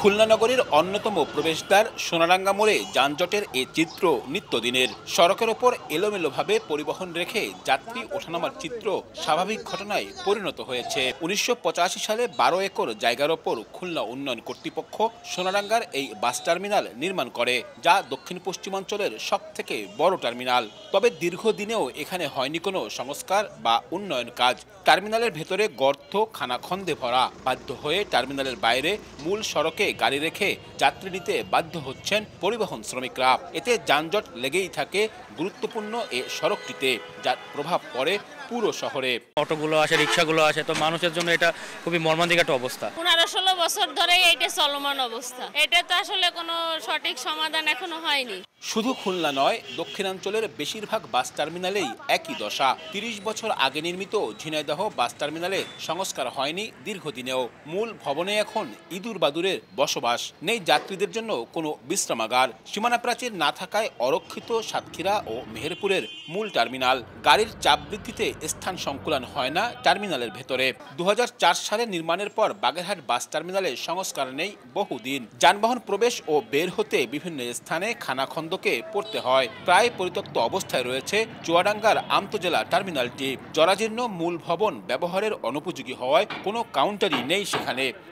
খুলনা নগরীর অন্যতম প্রবেশদ্বার সোনারাঙ্গা মোড়ে যানজটের এ চিত্র নিত্যদিনের। সড়কের ওপর এলোমেলোভাবে পরিবহন রেখে যাত্রী ওঠানামার চিত্র স্বাভাবিক ঘটনায় পরিণত হয়েছে। ১৯৮৫ সালে ১২ একর জায়গার ওপর খুলনা উন্নয়ন কর্তৃপক্ষ সোনারাঙ্গার এই বাস টার্মিনাল নির্মাণ করে, যা দক্ষিণ পশ্চিমাঞ্চলের সবথেকে বড় টার্মিনাল। তবে দীর্ঘদিনেও এখানে হয়নি কোনো সংস্কার বা উন্নয়ন কাজ। টার্মিনালের ভেতরে গর্ত, খানাখন্দে ভরা। বাধ্য হয়ে টার্মিনালের বাইরে মূল সড়কে গাড়ি রেখে যাত্রী নিতে বাধ্য হচ্ছেন পরিবহন শ্রমিকরা। এতে যানজট লেগেই থাকে গুরুত্বপূর্ণ এ সড়কটিতে, যার প্রভাব পড়ে পুরো শহরে। অটোগুলো আসে, রিক্সাগুলো আসে, তো মানুষের জন্য এটা খুবই মর্মান্তিক একটা অবস্থা। 15-16 বছর ধরে এইটা চলমান অবস্থা। এটা তো আসলে কোনো সঠিক সমাধান এখনো হয়নি। শুধু খুলনা নয়, দক্ষিণাঞ্চলের বেশিরভাগ বাস টার্মিনালেই একই দশা। ৩০ বছর আগে নির্মিত ঝিনাইদহ বাস টার্মিনালে সংস্কার হয়নি দীর্ঘদিনেও। মূল ভবনে এখন ইঁদুর বাদুরের বসবাস। নেই যাত্রীদের জন্য কোনো বিশ্রামাগার। সীমানা প্রাচীর না থাকায় অরক্ষিত সাতক্ষীরা ও মেহেরপুরের মূল টার্মিনাল। গাড়ির চাপ বৃদ্ধিতে স্থান সংকুলান হয় না টার্মিনালের ভেতরে। ২০০৪ সালে নির্মাণের পর বাগেরহাট বাস টার্মিনালে সংস্কার নেই বহুদিন। যানবাহন প্রবেশ ও বের হতে বিভিন্ন স্থানে খানাখন্দকে পড়তে হয়। প্রায় পরিত্যক্ত অবস্থায় রয়েছে চুয়াডাঙ্গার আন্তজেলা টার্মিনালটি। জরাজীর্ণ মূল ভবন ব্যবহারের অনুপযোগী হওয়ায় কোনো কাউন্টারই নেই সেখানে।